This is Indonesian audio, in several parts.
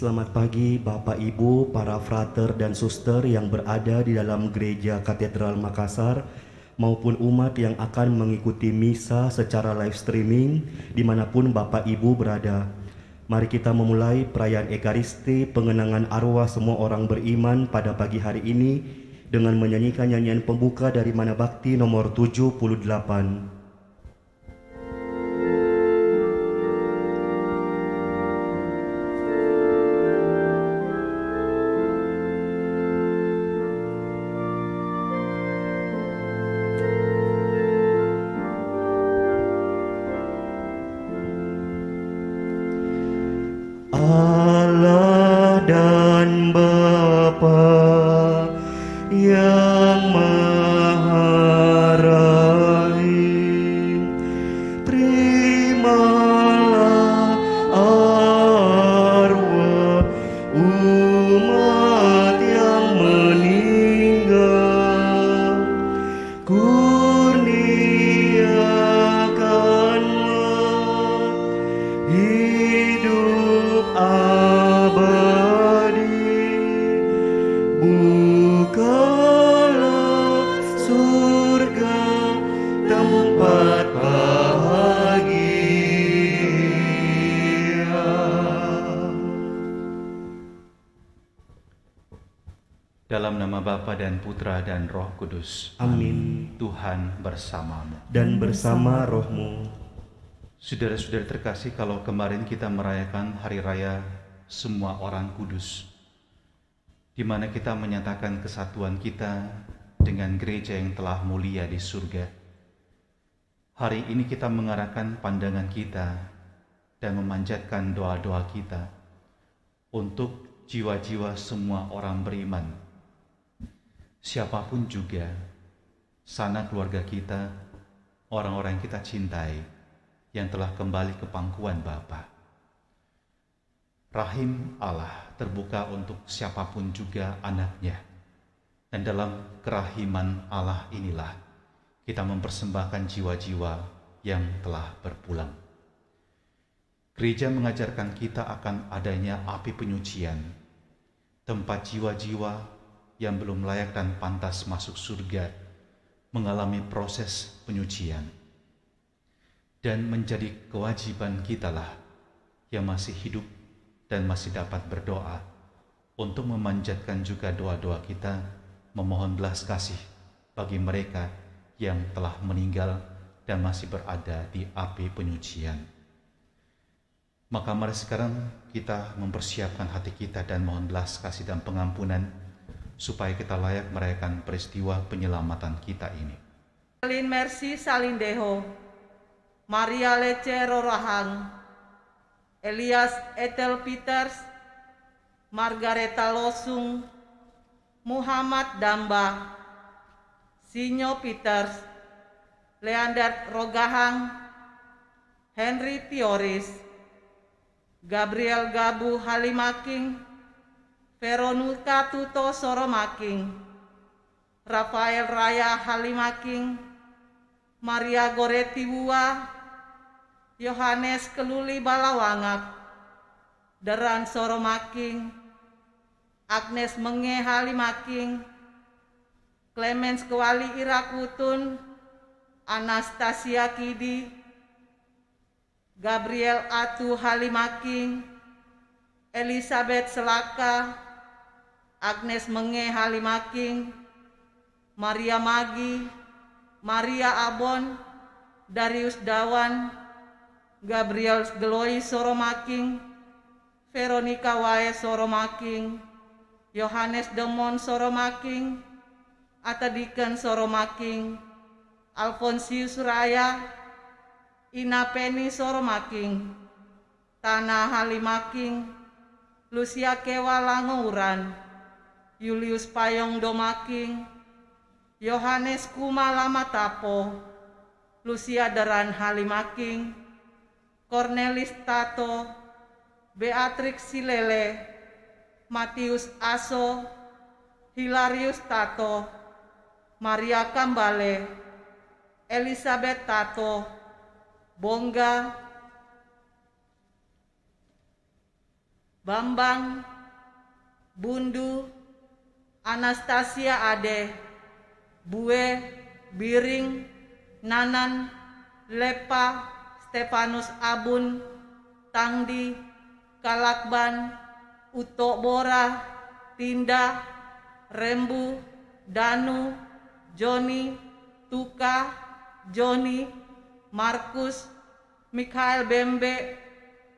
Selamat pagi Bapak Ibu, para frater dan suster yang berada di dalam gereja Katedral Makassar maupun umat yang akan mengikuti misa secara live streaming dimanapun Bapak Ibu berada. Mari kita memulai perayaan Ekaristi pengenangan arwah semua orang beriman pada pagi hari ini dengan menyanyikan nyanyian pembuka dari Mana Bakti nomor 78. Allah dan Bapa yang Maha Rahim, terimalah arwah umat yang meninggal, kurniakanlah hidup abadi, bukalah surga tempat bahagia. Dalam nama Bapa dan Putra dan Roh Kudus. Amin. Tuhan bersamamu. Dan bersama rohmu. Saudara-saudara terkasih, kalau kemarin kita merayakan Hari Raya Semua Orang Kudus, di mana kita menyatakan kesatuan kita dengan gereja yang telah mulia di surga. Hari ini kita mengarahkan pandangan kita dan memanjatkan doa-doa kita untuk jiwa-jiwa semua orang beriman. Siapapun juga, sanak keluarga kita, orang-orang yang kita cintai, yang telah kembali ke pangkuan Bapa. Rahim Allah terbuka untuk siapapun juga anaknya. Dan dalam kerahiman Allah inilah kita mempersembahkan jiwa-jiwa yang telah berpulang. Gereja mengajarkan kita akan adanya api penyucian, tempat jiwa-jiwa yang belum layak dan pantas masuk surga mengalami proses penyucian. Dan menjadi kewajiban kitalah yang masih hidup dan masih dapat berdoa untuk memanjatkan juga doa-doa kita, memohon belas kasih bagi mereka yang telah meninggal dan masih berada di api penyucian. Maka mari sekarang kita mempersiapkan hati kita dan mohon belas kasih dan pengampunan supaya kita layak merayakan peristiwa penyelamatan kita ini. Salin Mercy Salindeho, Maria Lece Rorahang, Elias Ethel Peters, Margareta Losung, Muhammad Damba, Sinyo Peters, Leander Rogahang, Henry Tioris, Gabriel Gabu Halimaking, Veronica Tuto Soromaking, Rafael Raya Halimaking, Maria Goretti Wua, Yohanes Keluli Balawangap, Deran Soromaking, Agnes Menge Halimaking, Clemens Kewali Irakutun, Anastasia Kidi, Gabriel Atu Halimaking, Elizabeth Selaka, Agnes Menge Halimaking, Maria Magi, Maria Abon, Darius Dawan, Gabriel Geloi Soromaking, Veronica Wae Soromaking, Yohanes Demon Soromaking, Atadiken Soromaking, Alfonsius Raya, Ina Penny Soromaking, Tanah Halimaking, Lucia Kewa Langouran, Julius Payong Domaking, Yohanes Kuma Lamatapo, Lucia Deran Halimaking, Cornelis Tato, Beatrix Silele, Matius Aso, Hilarius Tato, Maria Kambale, Elizabeth Tato, Bongga, Bambang, Bundu, Anastasia Ade, Bue, Biring, Nanan, Lepa, Stefanus Abun, Tangdi, Kalakban, Uto Bora, Tinda, Rembu, Danu, Joni, Tuka, Joni, Markus, Mikhael Bembe,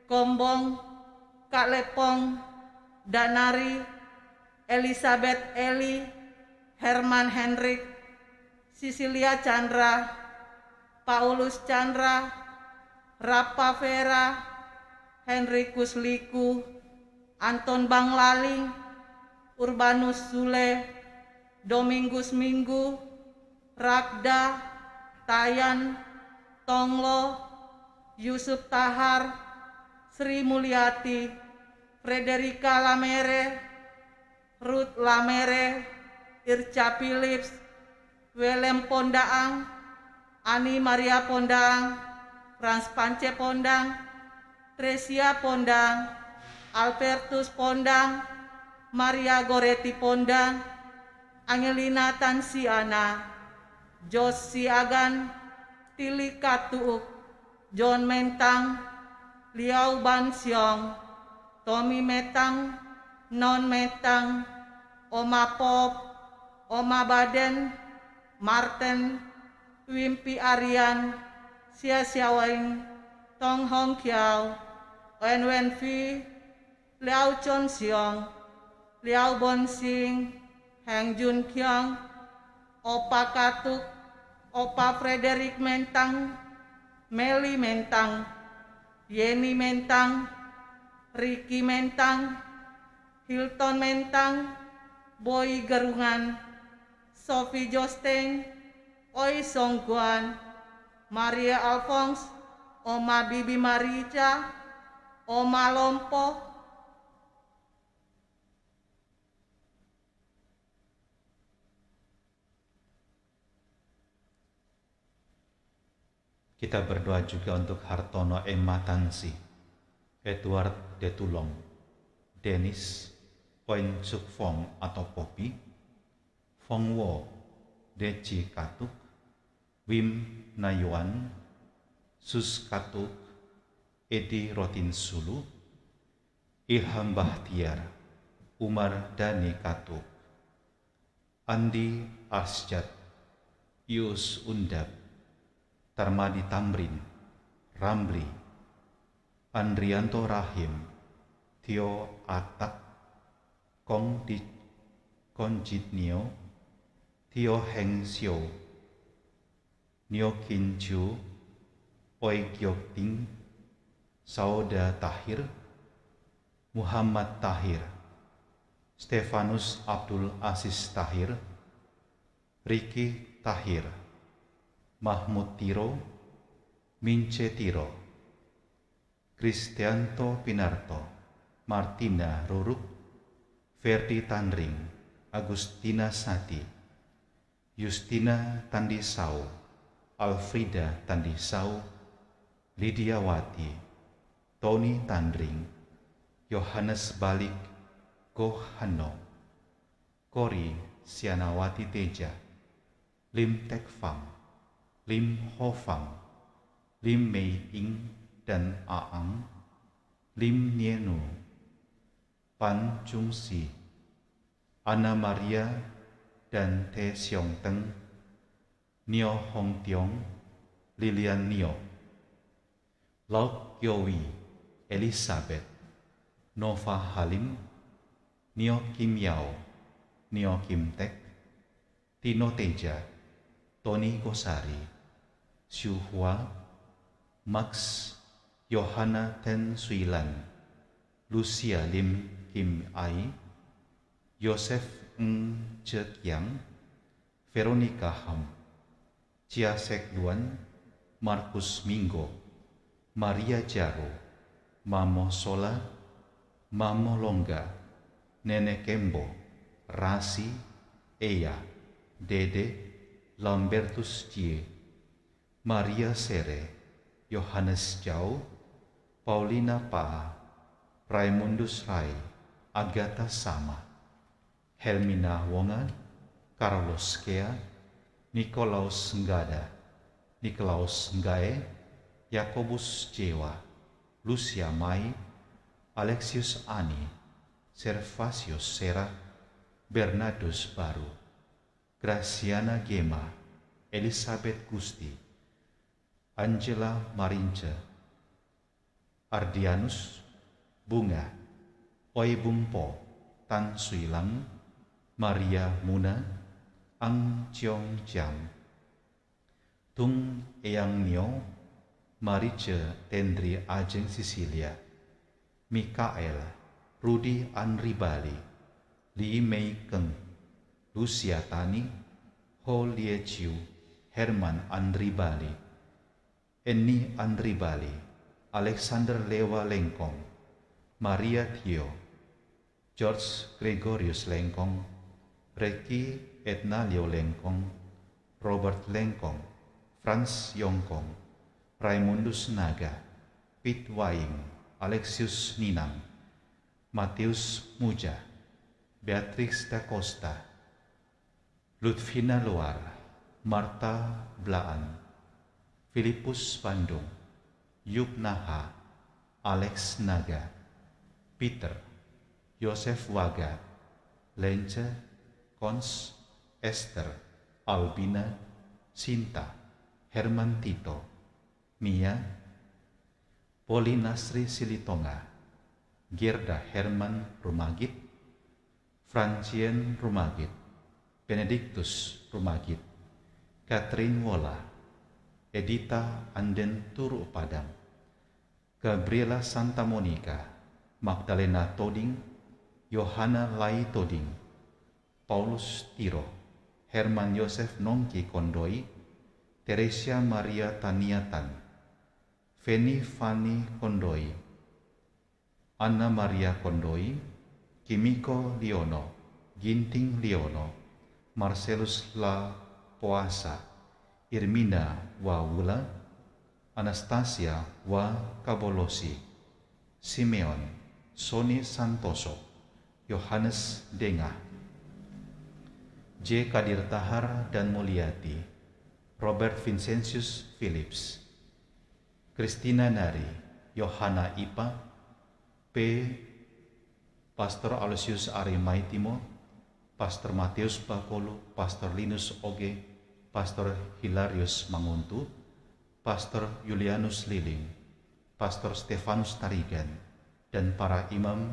Kombong, Kak Lepong, Danari, Elizabeth Eli, Herman Hendrik, Sisilia Chandra, Paulus Chandra, Rapa Vera, Henrikus Liku, Anton Banglaling, Urbanus Sule, Domingus Minggu, Ragda, Tayan, Tonglo, Yusuf Tahar, Sri Mulyati, Frederika Lamere, Ruth Lamere, Irca Philips, Willem Pondaang, Ani Maria Pondaang, Frans Pance Pondang, Tresia Pondang, Albertus Pondang, Maria Goretti Pondang, Angelina Tansiana, Jos Siagan, Tili Katuuk, John Mentang, Liao Ban Siong, Tommy Metang, Non Metang, Oma Pop, Oma Baden, Martin, Wimpi Aryan, Sia Xiaowing, Tong Hong Kiao, Wen Wen Phi, Liao Chon Siong, Liao Bon Sing, Heng Jun Kyong, Opa Katuk, Opa Frederick Mentang, Meli Mentang, Yeni Mentang, Ricky Mentang, Hilton Mentang, Boy Gerungan, Sophie Josteng, Oi Songguan, Maria Alphonse, Oma Bibi Marica, Oma Lompo. Kita berdoa juga untuk Hartono Emma Tansi, Edward Detulong, Dennis Poin Suk Fong atau Popi, Fong Wo, Deci Katuk, Wim Nayuan, Sus Katuk, Edi Rotin Sulu, Ilham Bahtiar, Umar Dani Katuk, Andi Asjad, Yus Undab, Tarmadi Tamrin, Ramli, Andrianto Rahim, Tio Atak, Kong Di Konjit Nio, Tio Heng Sio, Nio Kin Chu, Oi Gyok Ting, Sauda Tahir, Muhammad Tahir, Stefanus Abdul Aziz Tahir, Riki Tahir, Mahmud Tiro, Mince Tiro, Kristianto Pinarto, Martina Ruruk, Ferdi Tandring, Agustina Sati, Justina Tandisau, Alfrida Tandisau, Lydia Wati, Tony Tandring, Yohanes Balik, Goh Hano, Kori Sianawati Teja, Lim Tek Fang, Lim Ho Fang, Lim Mei Ing dan Aang, Lim Nienu, Pan Chung Si, Anna Maria dan Te Siong Teng, Nio Hong Tiong, Lilian Nio, Lauk Yowi, Elizabeth, Nova Halim, Nio Kim Yao, Nio Kim Tek, Tino Teja, Tony Gosari, Xu Hua, Max, Johanna Ten Suilan, Lucia Lim Kim Ai, Yosef Ng Chet Yang, Veronica Ham, Chia Sek Duan, Markus Minggo, Maria Jaro, Mamo Sola, Mamo Longga, Nene Kembo, Rasi, Eya, Dede, Lambertus Jie, Maria Sere, Yohanes Jau, Paulina Paa, Raimundus Rai, Agatha Sama, Helmina Wonga, Carlos Kea, Nikolaus Nggada, Nikolaus Nggae, Yakobus Jewa, Lucia Mai, Alexius Ani, Servasius Sera, Bernardus Baru, Graciana Gema, Elizabeth Gusti, Angela Marince, Ardianus, Bunga, Oi Bumpo, Tan Sui Lang, Maria Muna, Ang Cheong Jam, Tung Eyang Nio, Marice Tendri Ajeng Sicilia, Mikael, Rudi Anribali, Li Mei Keng, Lucia Tani, Ho Lie Chiu, Herman Anribali, Eni Anribali, Alexander Lewa Lengkong, Maria Theo, George Gregorius Lengkong, Reki Etna Leo Lengkong, Robert Lengkong, Franz Yongkong, Raimundus Naga, Pit Waing, Alexius Ninang, Matius Muja, Beatrix da Costa, Ludvina Luar, Marta Blaan, Filipus Bandung, Yup Naha, Alex Naga, Peter, Yosef Waga, Lence, Kons, Esther, Albina, Sinta, Herman Tito, Mia, Polinasri Silitonga, Gerda Herman Rumagit, Francien Rumagit, Benedictus Rumagit, Catherine Wola, Edita Anden Turu Padang, Gabriela Santa Monica, Magdalena Toding, Yohana Lai Toding, Paulus Tiro, Herman Yosef Nongki Kondoi, Teresia Maria Taniatan, Feni Fani Kondoi, Anna Maria Kondoi, Kimiko Liono, Ginting Liono, Marcelus La Poasa, Irmina Wawula, Anastasia Wa Kabolosi, Simeon, Sony Santoso, Yohanes Denga, J. Kadir Tahar dan Mulyati, Robert Vincentius Phillips, Christina Nari, Yohana Ipa, P. Pastor Aloysius Ari Maitimo, Pastor Matius Bakolo, Pastor Linus Oge, Pastor Hilarius Manguntu, Pastor Julianus Liling, Pastor Stefanus Tarigan, dan para imam,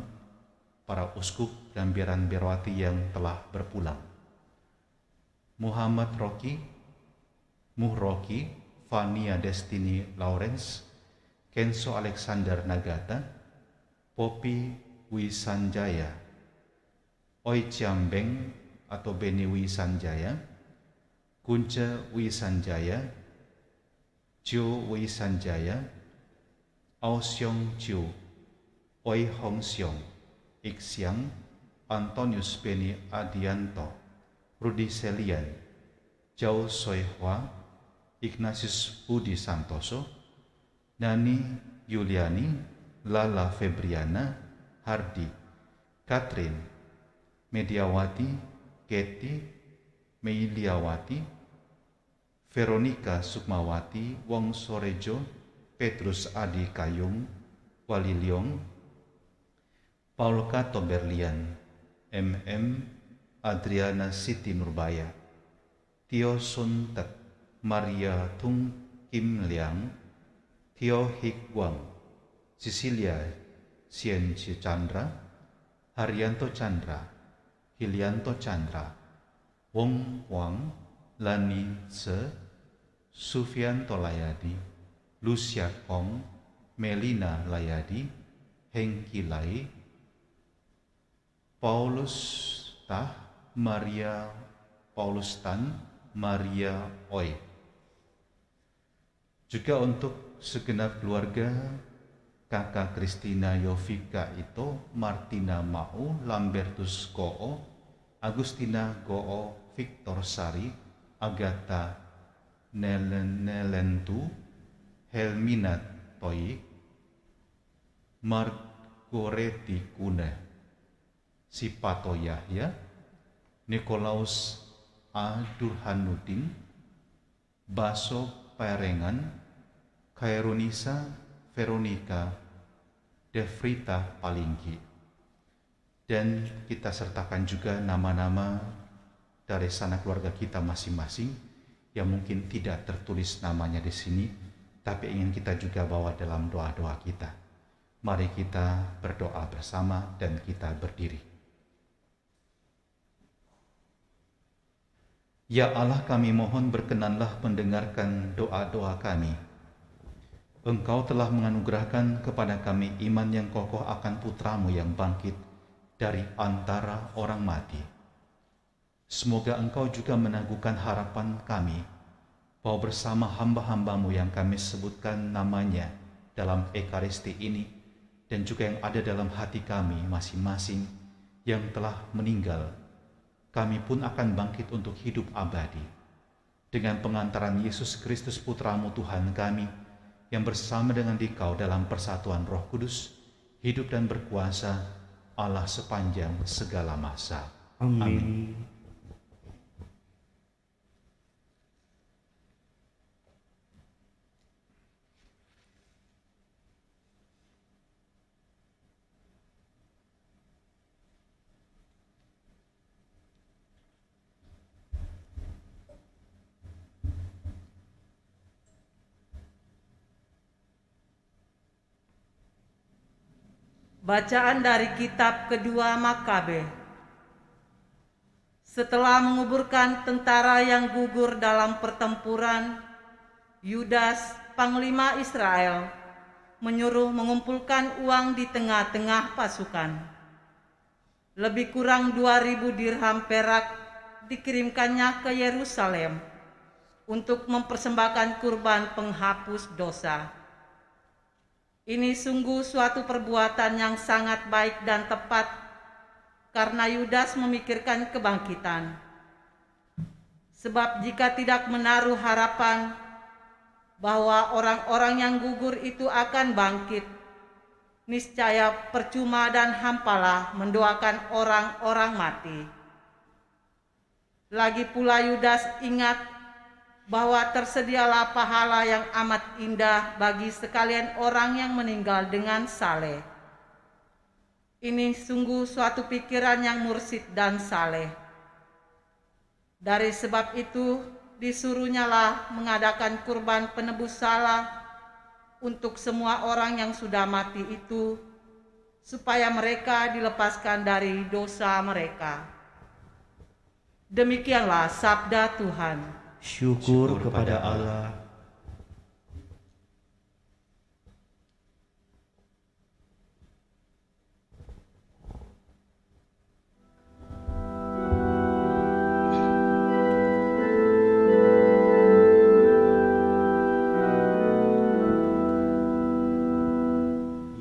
para uskup dan biaran biarawati yang telah berpulang. Muhammad Roki, Muhroki, Fania Destiny Lawrence, Kenso Alexander Nagata, Popi Wisanjaya, Oi Ciambeng atau Beni Wisanjaya, Kunce Wisanjaya, Jo Wisanjaya, Ao Xiong Chiu, Oi Hong Xiong, Ixiang, Antonius Beni Adianto, Rudi Selian, Jao Soi Hua, Ignatius Budi Santoso, Nani Yuliani, Lala Febriana, Hardi, Katrin, Mediawati, Keti, Meiliawati, Veronica Sukmawati, Wong Sorejo, Petrus Adi Kayung, Wali Liong, Paulka Tomberlian, MM Adriana Siti Nurbaya, Tio Sun Tet, Maria Tung Kim Liang, Tio Hik Wang, Cecilia Sien Chandra, Haryanto Chandra, Hilianto Chandra, Wong Wang, Lani Se, Sufianto Layadi, Lucia Kong, Melina Layadi, Hengki Lai, Paulus Tah, Maria Paulus Tan, Maria Oi. Juga untuk segenap keluarga kakak Christina Yovika itu, Martina Mau, Lambertus Goo, Agustina Goo, Victor Sari, Agatha Nelentu, Helmina Toyik, Mark Goreti Kune, Sipato Yahya, Nikolaus A. Durhanuddin, Baso Perengan, Kairunisa Veronica Devrita Palinggi. Dan kita sertakan juga nama-nama dari sanak keluarga kita masing-masing yang mungkin tidak tertulis namanya di sini, tapi ingin kita juga bawa dalam doa-doa kita. Mari kita berdoa bersama dan kita berdiri. Ya Allah, kami mohon berkenanlah mendengarkan doa-doa kami. Engkau telah menganugerahkan kepada kami iman yang kokoh akan putra-Mu yang bangkit dari antara orang mati. Semoga Engkau juga meneguhkan harapan kami bahwa bersama hamba-hamba-Mu yang kami sebutkan namanya dalam Ekaristi ini dan juga yang ada dalam hati kami masing-masing yang telah meninggal, kami pun akan bangkit untuk hidup abadi dengan pengantaran Yesus Kristus Putra-Mu Tuhan kami, yang bersama dengan Dikau dalam persatuan Roh Kudus, hidup dan berkuasa Allah sepanjang segala masa. Amin. Bacaan dari kitab kedua Makabe. Setelah menguburkan tentara yang gugur dalam pertempuran, Yudas, panglima Israel, menyuruh mengumpulkan uang di tengah-tengah pasukan. Lebih kurang 2.000 dirham perak dikirimkannya ke Yerusalem untuk mempersembahkan kurban penghapus dosa. Ini sungguh suatu perbuatan yang sangat baik dan tepat, karena Yudas memikirkan kebangkitan. Sebab jika tidak menaruh harapan bahwa orang-orang yang gugur itu akan bangkit, niscaya percuma dan hampalah mendoakan orang-orang mati. Lagi pula Yudas ingat bahwa tersedialah pahala yang amat indah bagi sekalian orang yang meninggal dengan saleh. Ini sungguh suatu pikiran yang mursyid dan saleh. Dari sebab itu, disuruhnyalah mengadakan kurban penebus salah untuk semua orang yang sudah mati itu, supaya mereka dilepaskan dari dosa mereka. Demikianlah sabda Tuhan. Syukur kepada Allah.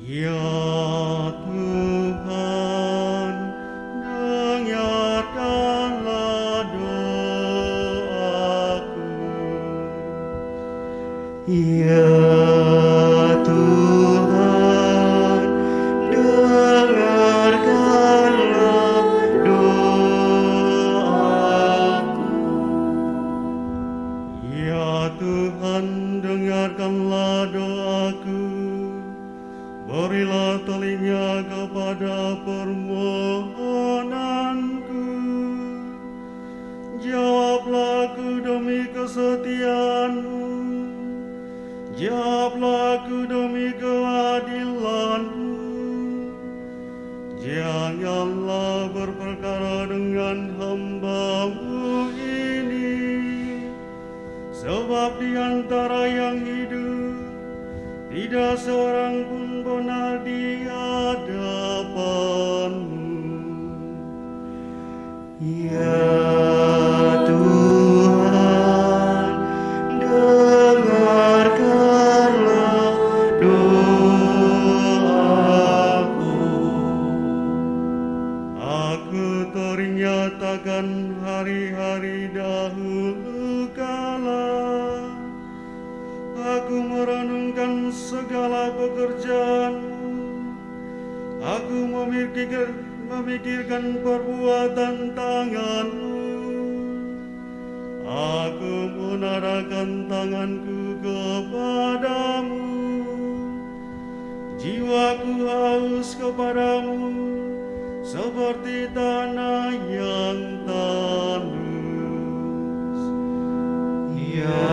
Ya Tuhan, dengarkanlah doaku. Ya Tuhan, dengarkanlah doaku. Ya Tuhan, dengarkanlah doaku. Berilah telinga kepada permohonanku. Jawablah aku demi kesetiaan-Mu. Jawablah aku demi keadilan-Mu. Janganlah berperkara dengan hamba-Mu ini, sebab di antara yang hidup tidak seorang pun benar di hadapan-Mu. Ya Tuhan, dengarkanlah doaku. Aku teringat akan hari-hari dahulu kala. Aku merenungkan segala pekerjaan-Mu. Aku memikirkan perbuatan tanganmu. Aku menarahkan tanganku kepadamu. Jiwaku haus kepadamu seperti tanah yang tandus. Ya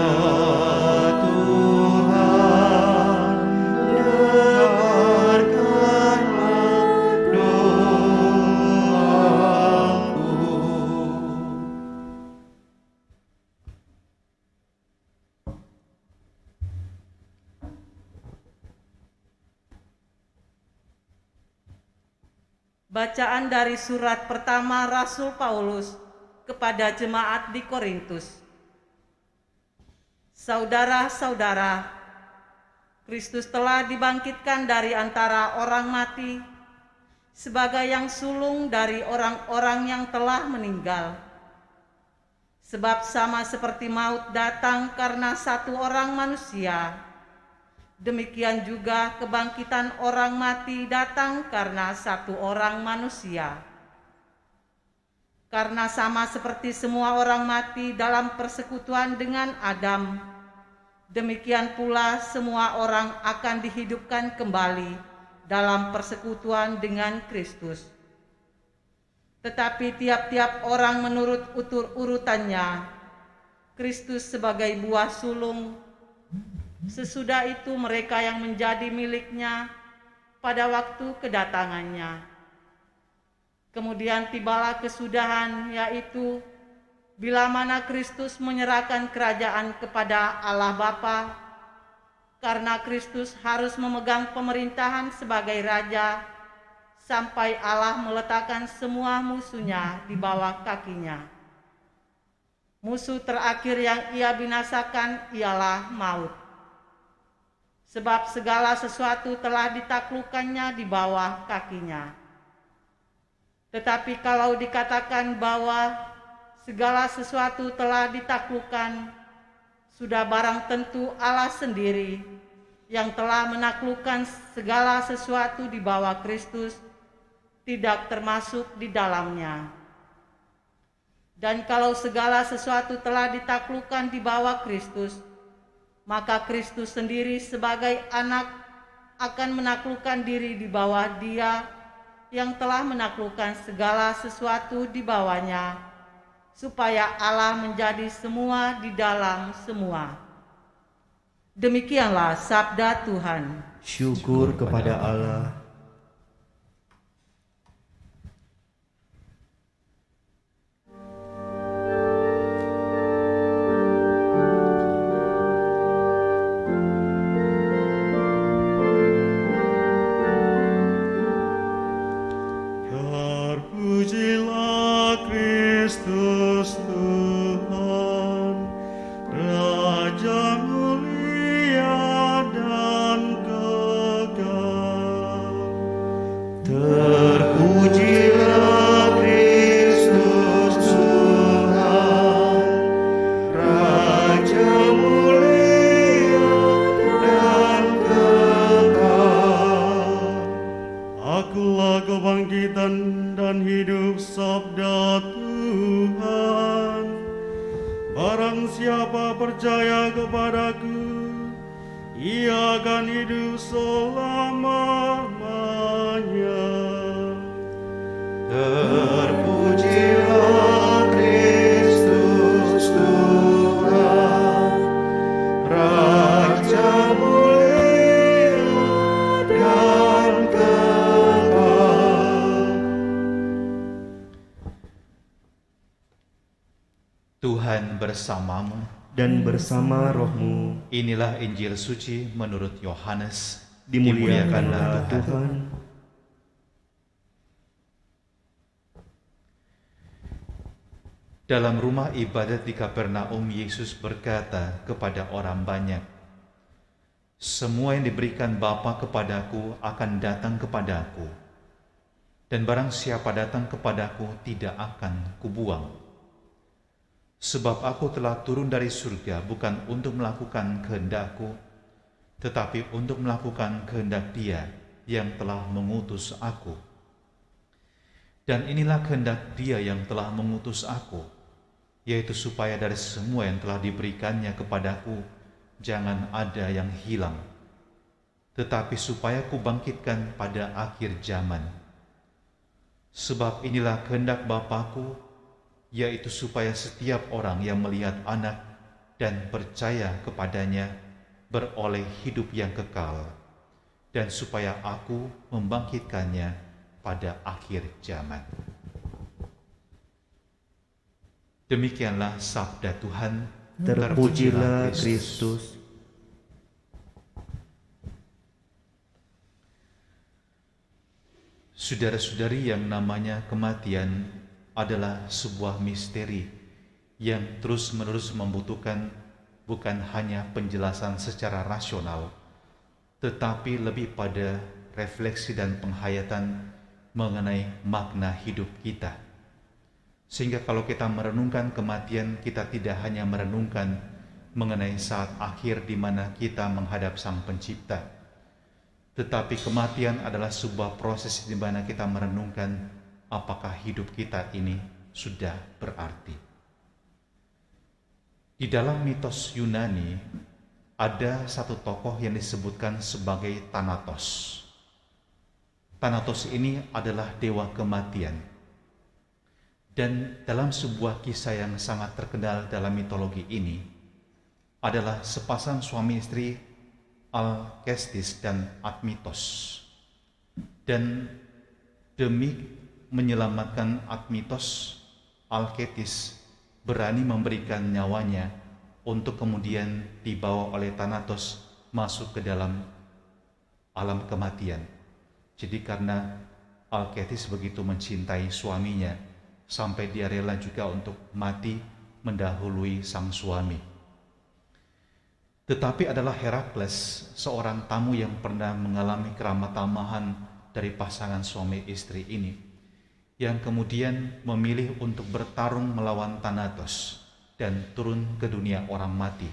Tuhan, dengarkanlah doaku. Bacaan dari surat pertama Rasul Paulus kepada jemaat di Korintus. Saudara-saudara, Kristus telah dibangkitkan dari antara orang mati sebagai yang sulung dari orang-orang yang telah meninggal. Sebab sama seperti maut datang karena satu orang manusia, demikian juga kebangkitan orang mati datang karena satu orang manusia. Karena sama seperti semua orang mati dalam persekutuan dengan Adam, demikian pula semua orang akan dihidupkan kembali dalam persekutuan dengan Kristus. Tetapi tiap-tiap orang menurut urutannya, Kristus sebagai buah sulung, sesudah itu mereka yang menjadi miliknya pada waktu kedatangannya. Kemudian tibalah kesudahan, yaitu bila mana Kristus menyerahkan kerajaan kepada Allah Bapa, karena Kristus harus memegang pemerintahan sebagai Raja, sampai Allah meletakkan semua musuhnya di bawah kakinya. Musuh terakhir yang ia binasakan ialah maut. Sebab segala sesuatu telah ditaklukkannya di bawah kakinya. Tetapi kalau dikatakan bahwa segala sesuatu telah ditaklukkan, sudah barang tentu Allah sendiri yang telah menaklukkan segala sesuatu di bawah Kristus tidak termasuk di dalamnya. Dan kalau segala sesuatu telah ditaklukkan di bawah Kristus, maka Kristus sendiri sebagai anak akan menaklukkan diri di bawah Dia yang telah menaklukkan segala sesuatu di bawahnya, supaya Allah menjadi semua di dalam semua. Demikianlah sabda Tuhan. Syukur kepada Allah. Terpujilah Kristus Tuhan, Raja mulia dan kekal. Terpujilah Kristus Tuhan, Raja mulia dan kekal. Akulah kebangkitan dan hidup, sabda Tuhan. Barang siapa percaya kepadaku, ia akan hidup selama-lamanya. Terpujilah Kristus Tuhan, Raja mulia dan kekal. Tuhan bersamamu. Dan bersama rohmu, Inilah Injil suci menurut Yohanes. dimuliakanlah Tuhan. Dalam rumah ibadat di Kapernaum, Yesus berkata kepada orang banyak, "Semua yang diberikan Bapa kepadaku akan datang kepadaku, dan barang siapa datang kepadaku tidak akan kubuang. Sebab aku telah turun dari surga bukan untuk melakukan kehendakku, tetapi untuk melakukan kehendak Dia yang telah mengutus aku. Dan inilah kehendak Dia yang telah mengutus aku, yaitu supaya dari semua yang telah diberikannya kepadaku, jangan ada yang hilang, tetapi supaya kubangkitkan pada akhir zaman. Sebab inilah kehendak Bapa-Ku, yaitu supaya setiap orang yang melihat Anak dan percaya kepadanya beroleh hidup yang kekal, dan supaya aku membangkitkannya pada akhir zaman. Demikianlah sabda Tuhan. Terpujilah Kristus. Saudara-saudari, yang namanya kematian adalah sebuah misteri yang terus-menerus membutuhkan bukan hanya penjelasan secara rasional, tetapi lebih pada refleksi dan penghayatan mengenai makna hidup kita. Sehingga kalau kita merenungkan kematian, kita tidak hanya merenungkan mengenai saat akhir di mana kita menghadap Sang Pencipta, tetapi kematian adalah sebuah proses di mana kita merenungkan apakah hidup kita ini sudah berarti. Di dalam mitos Yunani ada satu tokoh yang disebutkan sebagai Thanatos. Thanatos ini adalah dewa kematian. Dan dalam sebuah kisah yang sangat terkenal dalam mitologi ini adalah sepasang suami istri, Alkestis dan Admetos. Dan demi menyelamatkan Admetos, Alkestis berani memberikan nyawanya untuk kemudian dibawa oleh Thanatos masuk ke dalam alam kematian. Jadi karena Alkestis begitu mencintai suaminya, sampai dia rela juga untuk mati mendahului sang suami. Tetapi adalah Herakles, seorang tamu yang pernah mengalami keramat-tamahan dari pasangan suami istri ini, yang kemudian memilih untuk bertarung melawan Thanatos dan turun ke dunia orang mati.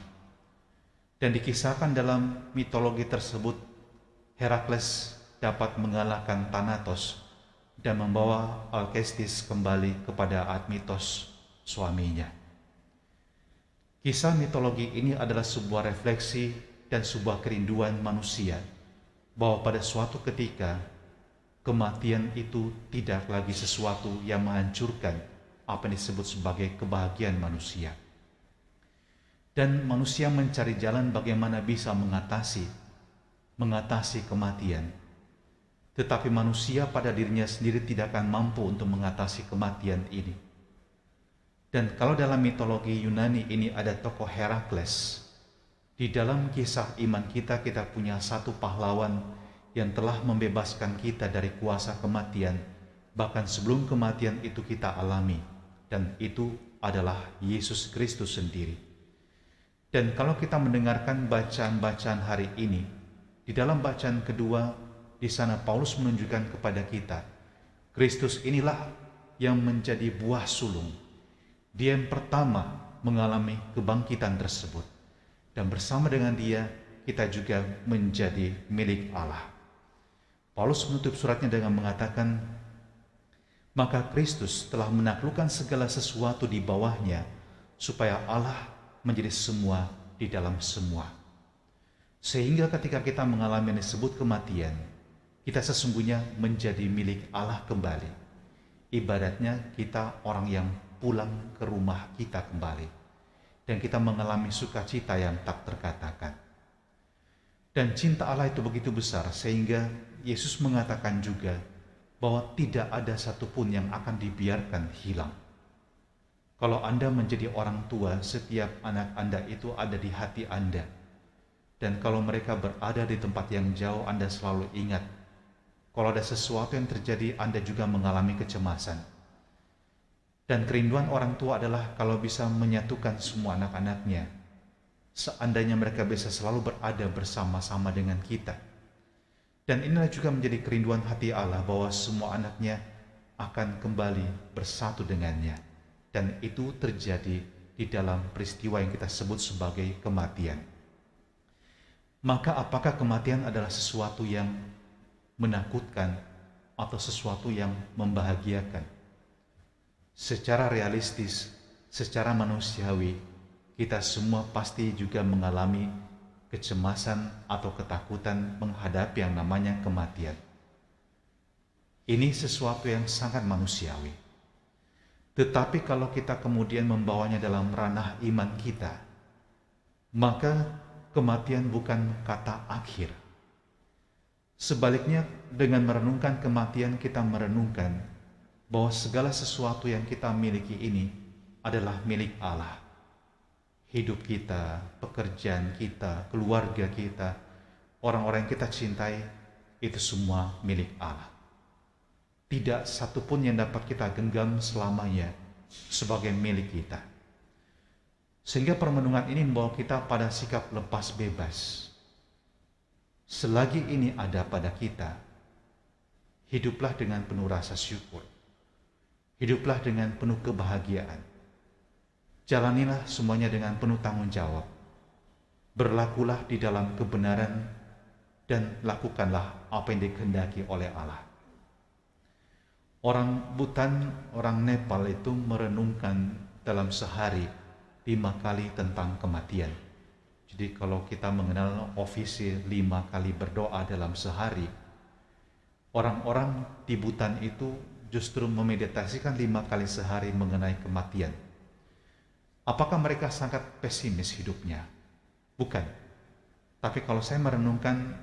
Dan dikisahkan dalam mitologi tersebut, Herakles dapat mengalahkan Thanatos dan membawa Alkestis kembali kepada Admetos, suaminya. Kisah mitologi ini adalah sebuah refleksi dan sebuah kerinduan manusia bahwa pada suatu ketika kematian itu tidak lagi sesuatu yang menghancurkan apa yang disebut sebagai kebahagiaan manusia. Dan manusia mencari jalan bagaimana bisa mengatasi kematian. Tetapi manusia pada dirinya sendiri tidak akan mampu untuk mengatasi kematian ini. Dan kalau dalam mitologi Yunani ini ada tokoh Herakles, di dalam kisah iman kita punya satu pahlawan yang telah membebaskan kita dari kuasa kematian, bahkan sebelum kematian itu kita alami, dan itu adalah Yesus Kristus sendiri. Dan kalau kita mendengarkan bacaan-bacaan hari ini, di dalam bacaan kedua, di sana Paulus menunjukkan kepada kita, Kristus inilah yang menjadi buah sulung. Dia yang pertama mengalami kebangkitan tersebut. Dan bersama dengan dia, kita juga menjadi milik Allah. Paulus menutup suratnya dengan mengatakan, maka Kristus telah menaklukkan segala sesuatu di bawahnya, supaya Allah menjadi semua di dalam semua. Sehingga ketika kita mengalami yang disebut kematian, kita sesungguhnya menjadi milik Allah kembali. Ibaratnya kita orang yang pulang ke rumah kita kembali. Dan kita mengalami sukacita yang tak terkatakan. Dan cinta Allah itu begitu besar sehingga Yesus mengatakan juga bahwa tidak ada satupun yang akan dibiarkan hilang. Kalau Anda menjadi orang tua, setiap anak Anda itu ada di hati Anda. Dan kalau mereka berada di tempat yang jauh, Anda selalu ingat. Kalau ada sesuatu yang terjadi, Anda juga mengalami kecemasan. Dan kerinduan orang tua adalah kalau bisa menyatukan semua anak-anaknya. Seandainya mereka bisa selalu berada bersama-sama dengan kita. Dan inilah juga menjadi kerinduan hati Allah bahwa semua anaknya akan kembali bersatu dengannya. Dan itu terjadi di dalam peristiwa yang kita sebut sebagai kematian. Maka apakah kematian adalah sesuatu yang menakutkan, atau sesuatu yang membahagiakan. Secara realistis, secara manusiawi, kita semua pasti juga mengalami kecemasan atau ketakutan menghadapi yang namanya kematian. Ini sesuatu yang sangat manusiawi. Tetapi kalau kita kemudian membawanya dalam ranah iman kita, maka kematian bukan kata akhir. Sebaliknya, dengan merenungkan kematian, kita merenungkan bahwa segala sesuatu yang kita miliki ini adalah milik Allah. Hidup kita, pekerjaan kita, keluarga kita, orang-orang yang kita cintai, itu semua milik Allah. Tidak satupun yang dapat kita genggam selamanya sebagai milik kita. Sehingga permenungan ini membawa kita pada sikap lepas bebas. Selagi ini ada pada kita, hiduplah dengan penuh rasa syukur. Hiduplah dengan penuh kebahagiaan. Jalanilah semuanya dengan penuh tanggung jawab. Berlakulah di dalam kebenaran dan lakukanlah apa yang dikehendaki oleh Allah. Orang Bhutan, orang Nepal itu merenungkan dalam sehari 5 kali tentang kematian. Jadi kalau kita mengenal ofisi 5 kali berdoa dalam sehari, orang-orang di Bhutan itu justru memeditasikan 5 kali sehari mengenai kematian. Apakah mereka sangat pesimis hidupnya? Bukan. Tapi kalau saya merenungkan,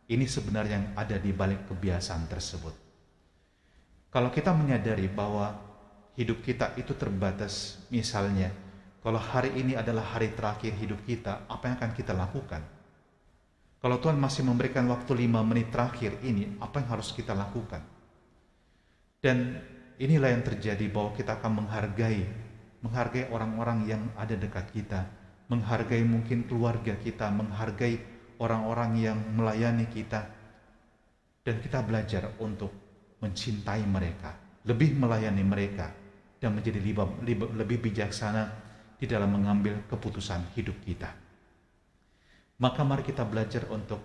ini sebenarnya yang ada di balik kebiasaan tersebut. Kalau kita menyadari bahwa hidup kita itu terbatas, misalnya, kalau hari ini adalah hari terakhir hidup kita, apa yang akan kita lakukan? Kalau Tuhan masih memberikan waktu 5 menit terakhir ini, apa yang harus kita lakukan? Dan inilah yang terjadi, bahwa kita akan menghargai orang-orang yang ada dekat kita, menghargai mungkin keluarga kita, menghargai orang-orang yang melayani kita, dan kita belajar untuk mencintai mereka, lebih melayani mereka, dan menjadi lebih bijaksana di dalam mengambil keputusan hidup kita. Maka mari kita belajar untuk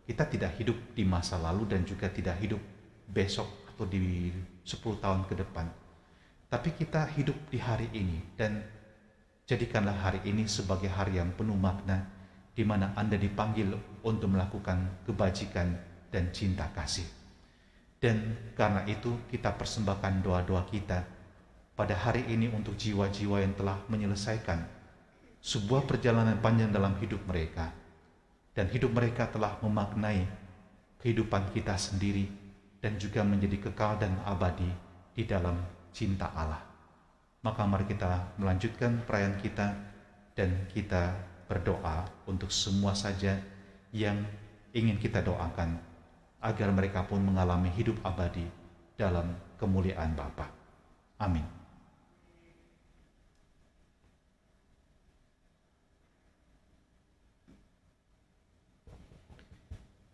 kita tidak hidup di masa lalu dan juga tidak hidup besok atau di 10 tahun ke depan. Tapi kita hidup di hari ini, dan jadikanlah hari ini sebagai hari yang penuh makna, di mana Anda dipanggil untuk melakukan kebajikan dan cinta kasih. Dan karena itu kita persembahkan doa-doa kita pada hari ini untuk jiwa-jiwa yang telah menyelesaikan sebuah perjalanan panjang dalam hidup mereka, dan hidup mereka telah memaknai kehidupan kita sendiri dan juga menjadi kekal dan abadi di dalam cinta Allah. Maka mari kita melanjutkan perayaan kita, dan kita berdoa untuk semua saja yang ingin kita doakan, agar mereka pun mengalami hidup abadi dalam kemuliaan Bapa. Amin.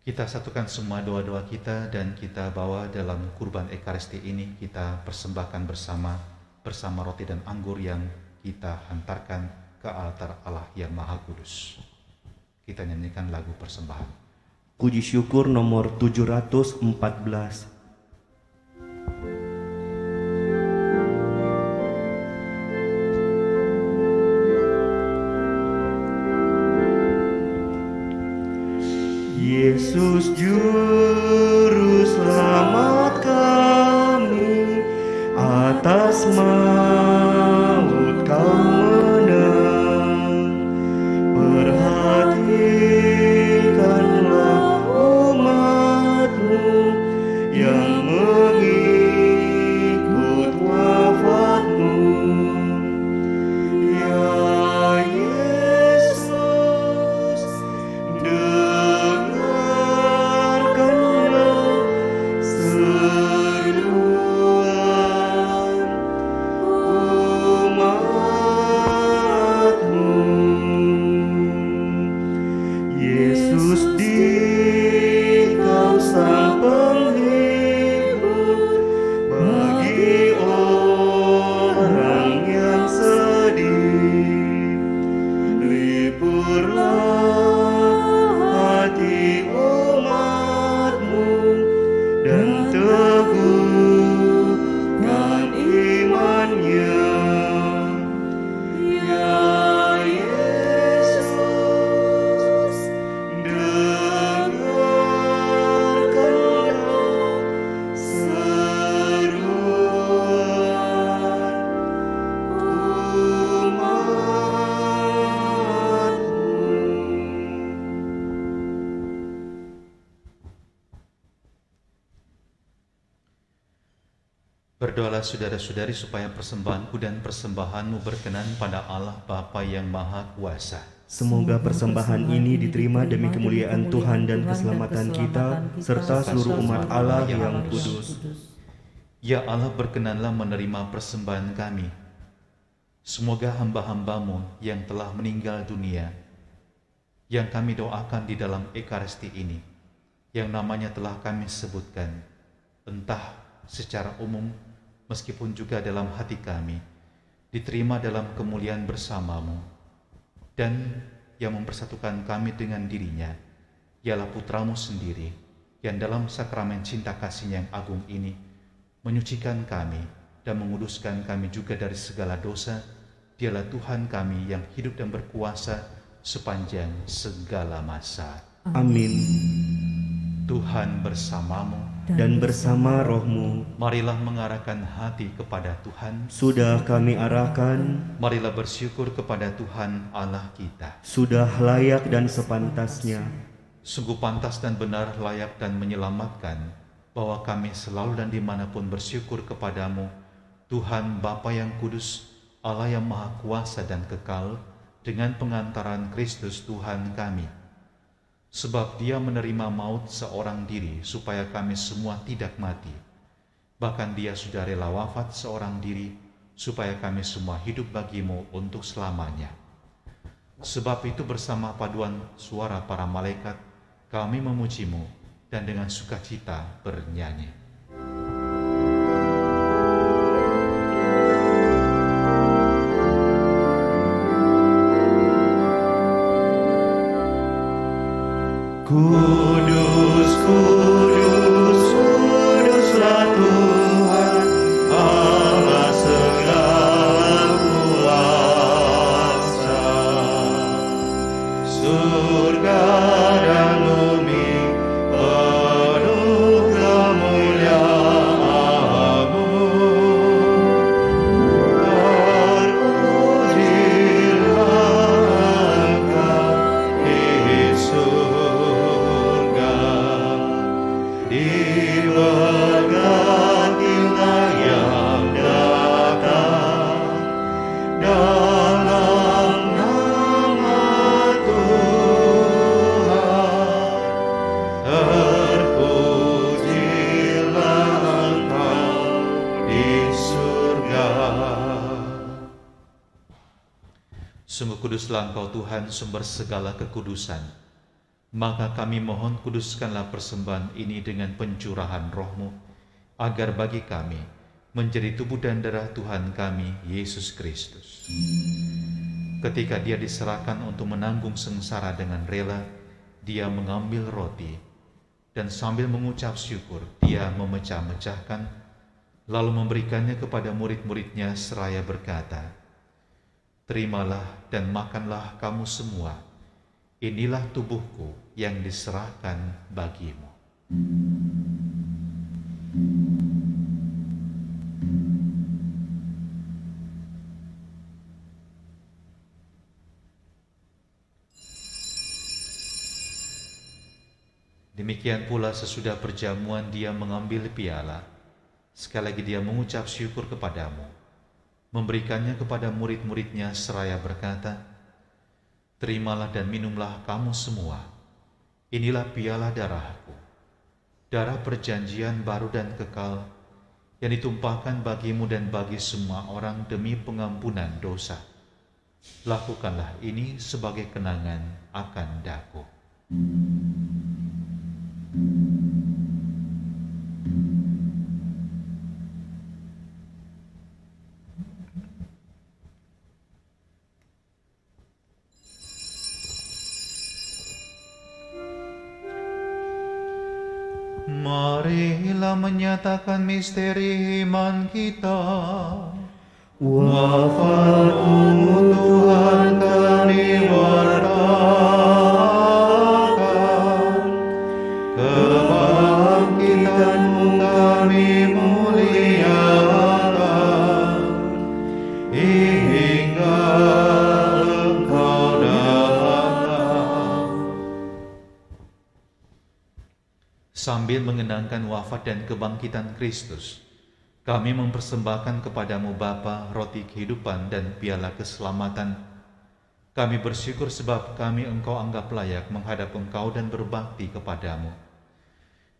Kita satukan semua doa-doa kita dan kita bawa dalam kurban Ekaristi ini. Kita persembahkan bersama roti dan anggur yang kita hantarkan ke altar Allah yang Maha Kudus. Kita nyanyikan lagu persembahan. Puji syukur nomor 714. Yesus Juru Selamat kami, atas maut Kau menang. Perhatikanlah umat-Mu yang Berdoalah saudara-saudari supaya persembahanku dan persembahanmu berkenan pada Allah Bapa yang Maha Kuasa. Semoga persembahan ini diterima demi kemuliaan Tuhan dan keselamatan kita, serta seluruh umat Allah yang kudus. Ya Allah, berkenanlah menerima persembahan kami. Semoga hamba-hambamu yang telah meninggal dunia, yang kami doakan di dalam Ekaristi ini, yang namanya telah kami sebutkan, entah secara umum meskipun juga dalam hati kami, diterima dalam kemuliaan bersamamu, dan yang mempersatukan kami dengan dirinya, ialah Putramu sendiri, yang dalam sakramen cinta kasih yang agung ini, menyucikan kami dan menguduskan kami juga dari segala dosa. Dialah Tuhan kami yang hidup dan berkuasa sepanjang segala masa. Amin. Tuhan bersamamu, Dan bersama rohmu, marilah mengarahkan hati kepada Tuhan. sudah kami arahkan, Marilah bersyukur kepada Tuhan Allah kita. sudah layak dan sepantasnya. Sungguh pantas dan benar, layak dan menyelamatkan, bahwa kami selalu dan dimanapun bersyukur kepadamu, Tuhan Bapa yang kudus, Allah yang maha kuasa dan kekal, dengan pengantaran Kristus Tuhan kami. Sebab Dia menerima maut seorang diri supaya kami semua tidak mati. Bahkan Dia sudah rela wafat seorang diri supaya kami semua hidup bagimu untuk selamanya. Sebab itu bersama paduan suara para malaikat kami memujimu dan dengan sukacita bernyanyi. Kudus, kudus, kuduslah Tuhan, Allah segala kuasa. Surga dan bumi penuh kemuliaan-Mu. Terpujilah Engkau di surga, diberkatilah yang datang dalam nama Tuhan. Terpujilah Engkau di surga. Sungguh kuduslah Engkau Tuhan, sumber segala kekudusan. Maka kami mohon, kuduskanlah persembahan ini dengan pencurahan roh-Mu, agar bagi kami menjadi tubuh dan darah Tuhan kami, Yesus Kristus. Ketika Dia diserahkan untuk menanggung sengsara dengan rela, Dia mengambil roti, dan sambil mengucap syukur, Dia memecah-mecahkan, lalu memberikannya kepada murid-muridnya seraya berkata, "Terimalah dan makanlah kamu semua. Inilah tubuhku yang diserahkan bagimu." Demikian pula sesudah perjamuan Dia mengambil piala. Sekali lagi Dia mengucap syukur kepadamu, memberikannya kepada murid-muridnya seraya berkata, "Terimalah dan minumlah kamu semua. Inilah piala darahku, darah perjanjian baru dan kekal, yang ditumpahkan bagimu dan bagi semua orang demi pengampunan dosa. Lakukanlah ini sebagai kenangan akan daku." Marilah menyatakan misteri iman kita. Wafat-Mu Tuhan kami wartakan, kebangkitan-Mu kami muliakan, hingga Engkau datang. Sambil mengenangkan wafat dan kebangkitan Kristus, Kami mempersembahkan kepadamu Bapa roti kehidupan dan piala keselamatan. Kami bersyukur sebab kami Engkau anggap layak menghadap Engkau dan berbakti kepadamu.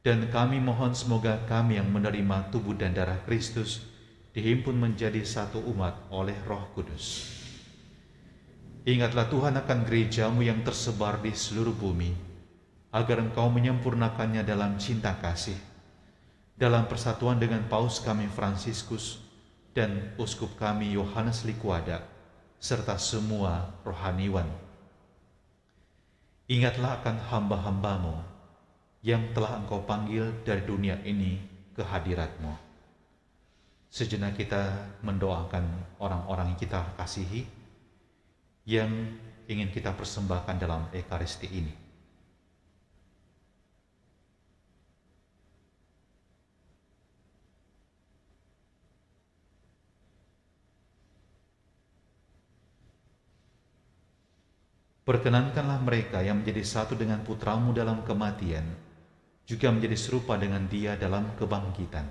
Dan kami mohon semoga kami yang menerima tubuh dan darah Kristus dihimpun menjadi satu umat oleh Roh Kudus. Ingatlah Tuhan akan gerejamu yang tersebar di seluruh bumi, agar Engkau menyempurnakannya dalam cinta kasih, dalam persatuan dengan Paus kami Fransiskus dan Uskup kami Yohanes Likwada, serta semua rohaniwan. Ingatlah akan hamba-hambamu yang telah Engkau panggil dari dunia ini ke hadirat-Mu. Sejenak kita mendoakan orang-orang yang kita kasihi, yang ingin kita persembahkan dalam Ekaristi ini. Perkenankanlah mereka yang menjadi satu dengan putramu dalam kematian, juga menjadi serupa dengan Dia dalam kebangkitan.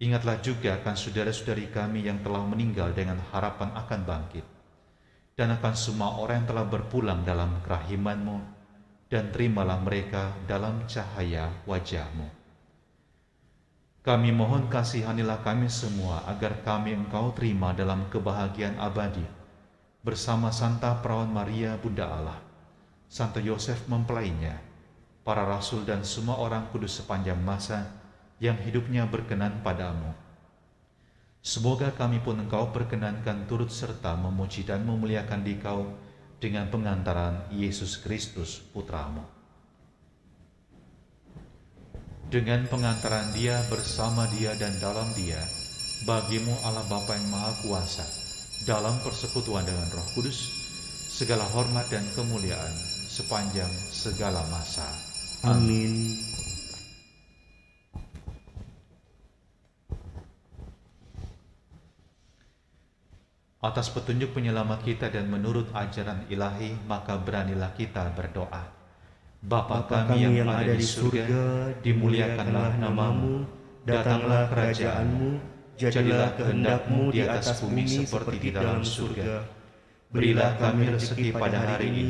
Ingatlah juga akan saudara-saudari kami yang telah meninggal dengan harapan akan bangkit, dan akan semua orang yang telah berpulang dalam kerahiman-Mu, dan terimalah mereka dalam cahaya wajah-Mu. Kami mohon kasihanilah kami semua agar kami Engkau terima dalam kebahagiaan abadi, bersama Santa Perawan Maria Bunda Allah, Santo Yosef mempelainya, para rasul dan semua orang kudus sepanjang masa yang hidupnya berkenan padamu. Semoga kami pun Engkau perkenankan turut serta memuji dan memuliakan Dikau dengan pengantaran Yesus Kristus Putramu. Dengan pengantaran Dia, bersama Dia dan dalam Dia, bagimu Allah Bapa yang Maha Kuasa, dalam persekutuan dengan Roh Kudus, segala hormat dan kemuliaan sepanjang segala masa. Amin. Atas petunjuk penyelamat kita dan menurut ajaran ilahi, maka beranilah kita berdoa. Bapa kami yang ada di surga, dimuliakanlah namamu, datanglah kerajaan-Mu, jadilah kehendak-Mu di atas bumi seperti di dalam surga. Berilah kami rezeki pada hari ini,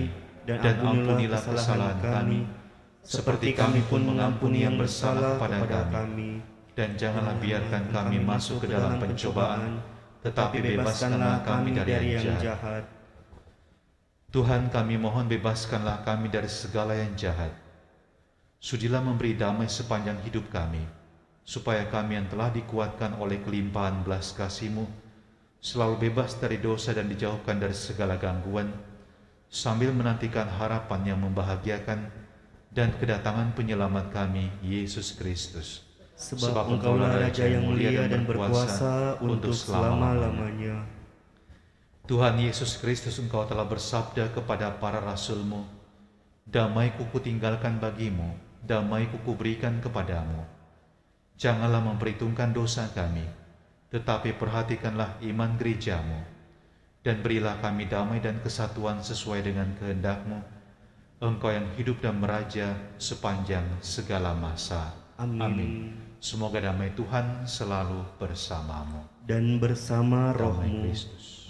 dan ampunilah kesalahan kami, seperti kami pun mengampuni yang bersalah kepada kami. Dan janganlah biarkan kami masuk ke dalam pencobaan, tetapi bebaskanlah kami dari yang jahat. Tuhan, kami mohon bebaskanlah kami dari segala yang jahat. Sudilah memberi damai sepanjang hidup kami, supaya kami yang telah dikuatkan oleh kelimpahan belas kasih-Mu selalu bebas dari dosa dan dijauhkan dari segala gangguan, sambil menantikan harapan yang membahagiakan dan kedatangan penyelamat kami, Yesus Kristus. Sebab Engkaulah Raja yang mulia dan berkuasa untuk selama-lamanya. Tuhan Yesus Kristus, Engkau telah bersabda kepada para rasul-Mu, "Damai-Ku kutinggalkan bagimu, damai-Ku kuberikan kepadamu. Janganlah memperhitungkan dosa kami, tetapi perhatikanlah iman gereja-Mu, dan berilah kami damai dan kesatuan sesuai dengan kehendak-Mu, Engkau yang hidup dan meraja sepanjang segala masa." Amin. Semoga damai Tuhan selalu bersamamu. Dan bersama Damai rohmu. Kristus.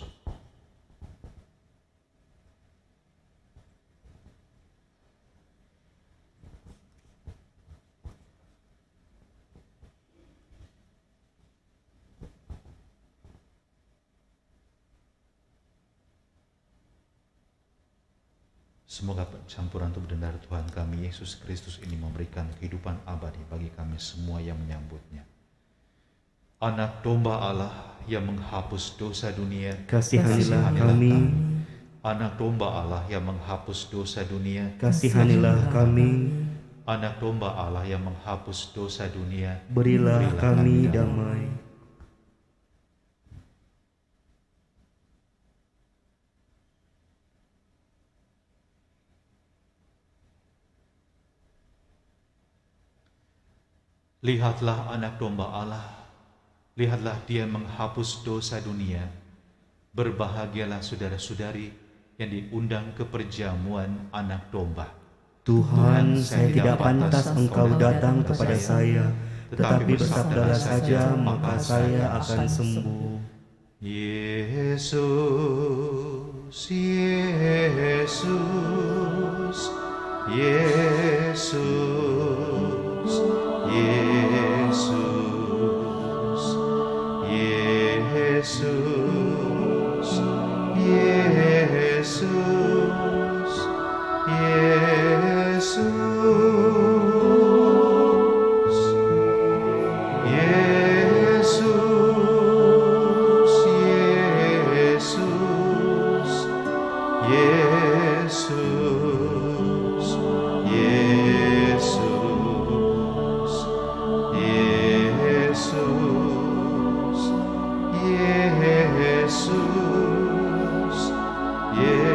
Semoga campuran tubuh dan darah Tuhan kami Yesus Kristus ini memberikan kehidupan abadi bagi kami semua yang menyambutnya. Anak domba Allah yang menghapus dosa dunia, Kasihanilah kami, Anak domba Allah yang menghapus dosa dunia, kasihanilah kami, Anak domba Allah yang menghapus dosa dunia, berilah kami damai. Lihatlah anak domba Allah, lihatlah Dia menghapus dosa dunia. Berbahagialah saudara-saudari yang diundang ke perjamuan anak domba. Tuhan, saya tidak pantas Engkau datang kepada saya, tetapi bersabdalah saja, maka saya akan sembuh. Yesus, Yesus, Yesus, Yesus, Yesus, Yesus, Yesus, Yesus, Yesus, Yesus, Yesus, Yesus, Yesus, Yesus.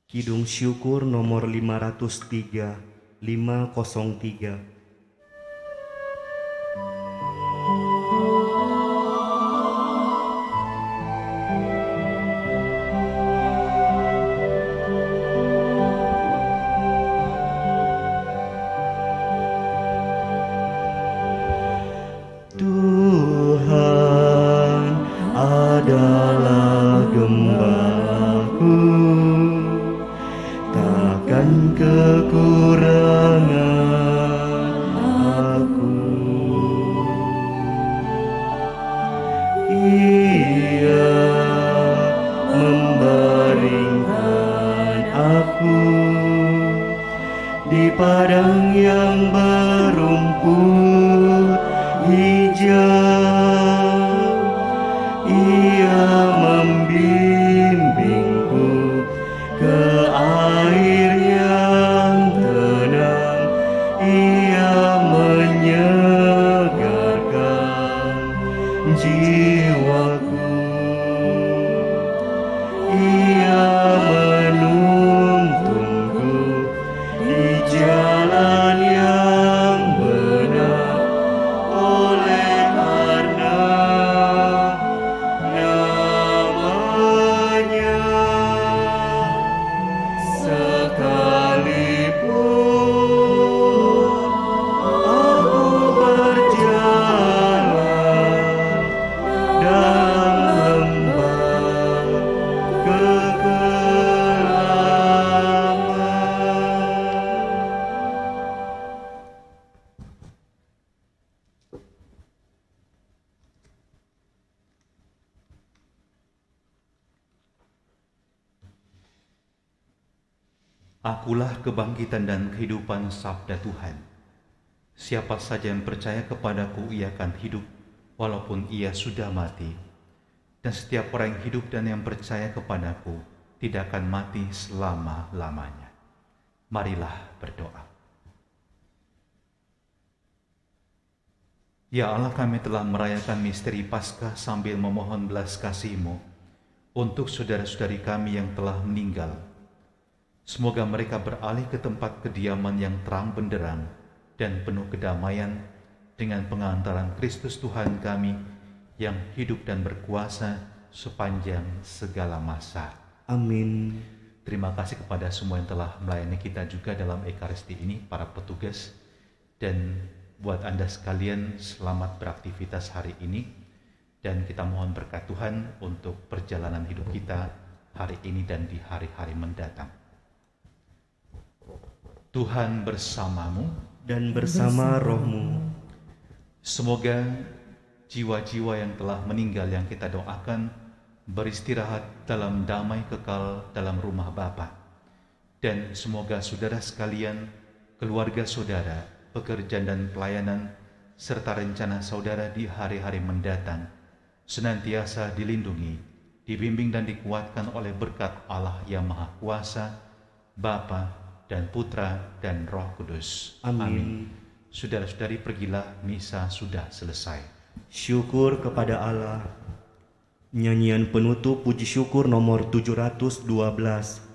Kidung Syukur nomor 503, 503. Tuhan adalah gembalaku, takkan kekurangan aku. Ia membaringkan aku di padang yang berumput hijau. Ia membimbingku ke air yang tenang. Ia menyegarkan jiwaku. Ia menuntunku di jalan yang benar, oleh karena namanya. Sekalipun aku berjalan dalam lembah kegelapan. Akulah kebangkitan dan kehidupan, sabda Tuhan. Siapa saja yang percaya kepadaku, ia akan hidup walaupun ia sudah mati. Dan setiap orang yang hidup dan yang percaya kepadaku tidak akan mati selama-lamanya. Marilah berdoa. Ya Allah, kami telah merayakan misteri Paskah sambil memohon belas kasih-Mu untuk saudara-saudari kami yang telah meninggal. Semoga mereka beralih ke tempat kediaman yang terang benderang dan penuh kedamaian dengan pengantaran Kristus Tuhan kami yang hidup dan berkuasa sepanjang segala masa. Amin. Terima kasih kepada semua yang telah melayani kita juga dalam Ekaristi ini, para petugas, dan buat Anda sekalian selamat beraktivitas hari ini, dan kita mohon berkat Tuhan untuk perjalanan hidup kita hari ini dan di hari-hari mendatang. Tuhan bersamamu Dan bersama rohmu. Semoga jiwa-jiwa yang telah meninggal yang kita doakan beristirahat dalam damai kekal dalam rumah Bapa. Dan semoga saudara sekalian, keluarga saudara, pekerjaan dan pelayanan, serta rencana saudara di hari-hari mendatang senantiasa dilindungi, dibimbing dan dikuatkan oleh berkat Allah yang Maha Kuasa, Bapa dan Putra dan Roh Kudus. Amin. Saudara-saudari, pergilah, misa sudah selesai. Syukur kepada Allah. Nyanyian penutup puji syukur nomor 712.